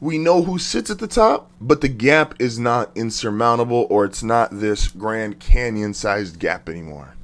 We know who sits at the top, but the gap is not insurmountable, or it's not this Grand Canyon-sized gap anymore.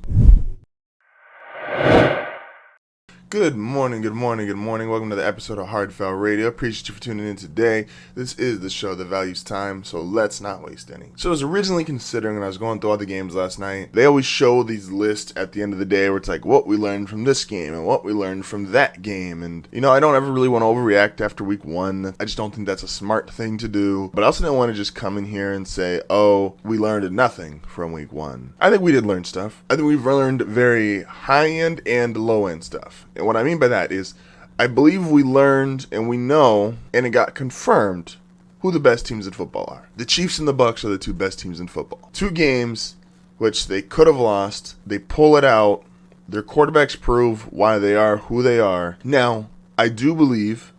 Good morning. Welcome to the episode of Hard Foul Radio. Appreciate you for tuning in today. This is the show that values time, so let's not waste any. So I was originally considering, when I was going through all the games last night, they always show these lists at the end of the day where it's like what we learned from this game and what we learned from that game. And, I don't ever really want to overreact after week one. I just don't think that's a smart thing to do. But I also didn't want to just come in here and say, oh, we learned nothing from week one. I think we did learn stuff. I think we've learned very high-end and low-end stuff. And what I mean by that is, I believe we learned and we know, and it got confirmed, who the best teams in football are. The Chiefs and the Bucs are the two best teams in football. Two games which they could have lost. They pull it out. Their quarterbacks prove why they are who they are. Now, I do believe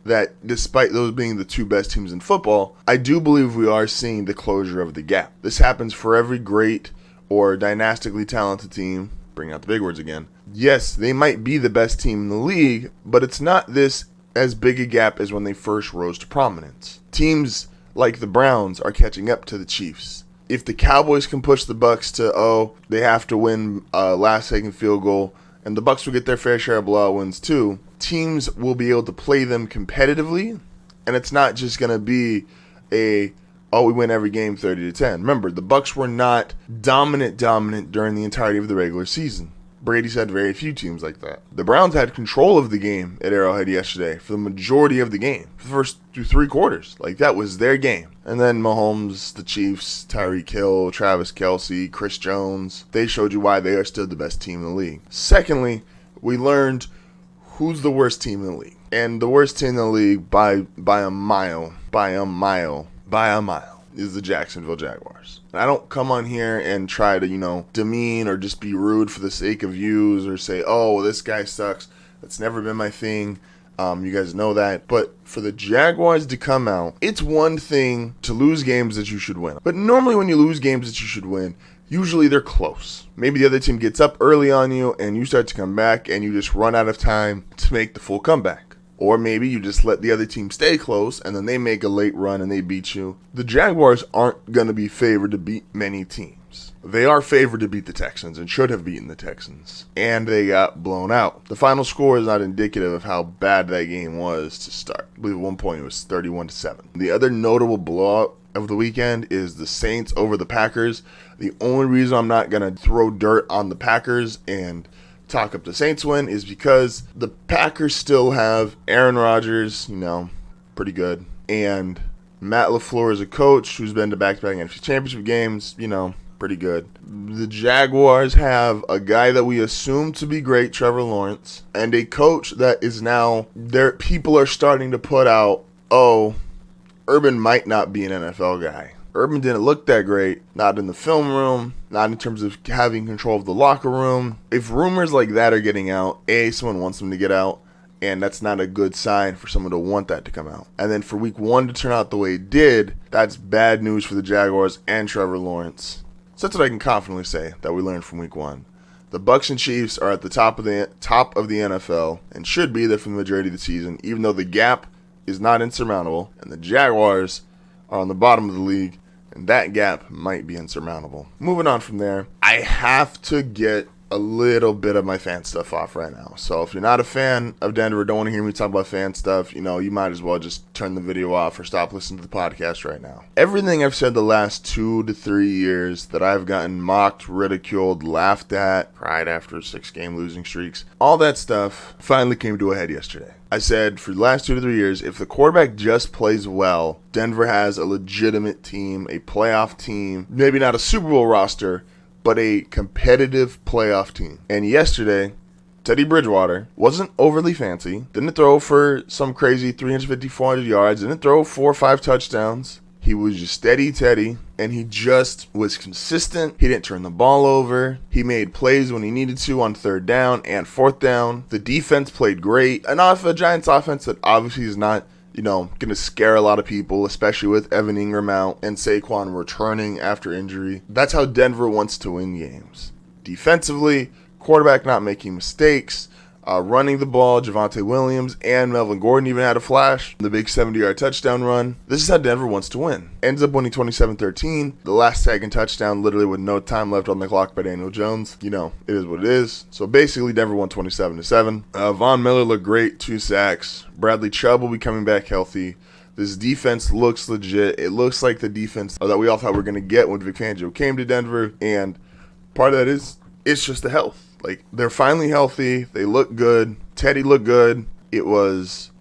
that despite those being the two best teams in football, I do believe we are seeing the closure of the gap. This happens for every great or dynastically talented team. Bring out the big words again. Yes, they might be the best team in the league, but it's not this as big a gap as when they first rose to prominence. Teams like the Browns are catching up to the Chiefs. If the Cowboys can push the Bucs to, they have to win a last-second field goal, and the Bucs will get their fair share of blowout wins too, teams will be able to play them competitively, and it's not just going to be we win every game 30-10. Remember, the Bucs were not dominant during the entirety of the regular season. Brady's had very few teams like that. The Browns had control of the game at Arrowhead yesterday for the majority of the game, for the first three quarters. That was their game. And then Mahomes, the Chiefs, Tyreek Hill, Travis Kelce, Chris Jones, they showed you why they are still the best team in the league. Secondly, we learned who's the worst team in the league. And the worst team in the league by a mile, is the Jacksonville Jaguars. And I don't come on here and try to, demean or just be rude for the sake of views or say, oh, this guy sucks. That's never been my thing. You guys know that. But for the Jaguars to come out, it's one thing to lose games that you should win. But normally when you lose games that you should win, usually they're close. Maybe the other team gets up early on you and you start to come back and you just run out of time to make the full comeback. Or maybe you just let the other team stay close and then they make a late run and they beat you. The Jaguars aren't going to be favored to beat many teams. They are favored to beat the Texans and should have beaten the Texans. And they got blown out. The final score is not indicative of how bad that game was to start. I believe at one point it was 31-7. The other notable blowout of the weekend is the Saints over the Packers. The only reason I'm not going to throw dirt on the Packers and talk up the Saints win is because the Packers still have Aaron Rodgers, pretty good, and Matt LaFleur is a coach who's been to back-to-back NFC Championship games, pretty good. The Jaguars have a guy that we assume to be great, Trevor Lawrence, and a coach that is now, people are starting to put out, Urban might not be an NFL guy. Urban didn't look that great, not in the film room, not in terms of having control of the locker room. If rumors like that are getting out, someone wants them to get out, and that's not a good sign for someone to want that to come out. And then for week one to turn out the way it did, that's bad news for the Jaguars and Trevor Lawrence. So that's what I can confidently say that we learned from week one. The Bucs and Chiefs are at the top of the NFL and should be there for the majority of the season, even though the gap is not insurmountable, and the Jaguars are on the bottom of the league, and that gap might be insurmountable. Moving on from there, I have to get a little bit of my fan stuff off right now. So if you're not a fan of Denver, don't want to hear me talk about fan stuff, you might as well just turn the video off or stop listening to the podcast right now. Everything I've said the last 2 to 3 years that I've gotten mocked, ridiculed, laughed at, cried after 6-game losing streaks, all that stuff finally came to a head yesterday. I said for the last 2 to 3 years, if the quarterback just plays well, Denver has a legitimate team, a playoff team, maybe not a Super Bowl roster, but a competitive playoff team. And yesterday, Teddy Bridgewater wasn't overly fancy, didn't throw for some crazy 350, 400 yards, didn't throw 4 or 5 touchdowns. He was just steady Teddy, and he just was consistent. He didn't turn the ball over. He made plays when he needed to on 3rd down and 4th down. The defense played great. And off a Giants offense that obviously is not going to scare a lot of people, especially with Evan Ingram out and Saquon returning after injury. That's how Denver wants to win games. Defensively, quarterback not making mistakes, Running the ball, Javonte Williams and Melvin Gordon even had a flash. The big 70-yard touchdown run. This is how Denver wants to win. Ends up winning 27-13. The last second touchdown, literally with no time left on the clock by Daniel Jones. You know, it is what it is. So basically, Denver won 27-7. Von Miller looked great, 2 sacks. Bradley Chubb will be coming back healthy. This defense looks legit. It looks like the defense that we all thought we were going to get when Vic Fangio came to Denver. And part of that is, it's just the health. Like, they're finally healthy. They look good. Teddy looked good. It was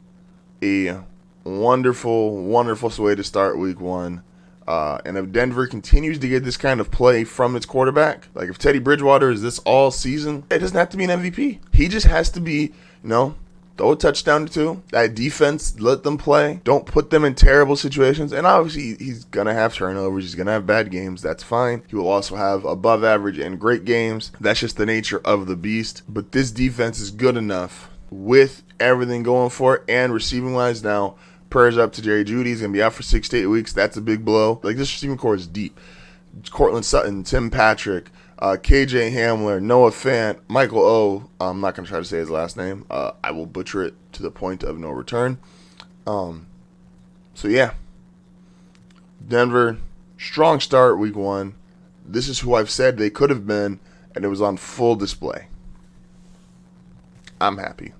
a wonderful, wonderful way to start week 1. And if Denver continues to get this kind of play from its quarterback, like if Teddy Bridgewater is this all season, it doesn't have to be an MVP. He just has to be, throw a touchdown or 2. That defense, let them play. Don't put them in terrible situations. And obviously, he's going to have turnovers. He's going to have bad games. That's fine. He will also have above average and great games. That's just the nature of the beast. But this defense is good enough with everything going for it. And receiving-wise now, prayers up to Jerry Jeudy. He's going to be out for 6 to 8 weeks. That's a big blow. Like, this receiving core is deep. Cortland Sutton, Tim Patrick, KJ Hamler, Noah Fant, Michael O. I'm not going to try to say his last name. I will butcher it to the point of no return. So, yeah. Denver, strong start week 1. This is who I've said they could have been, and it was on full display. I'm happy.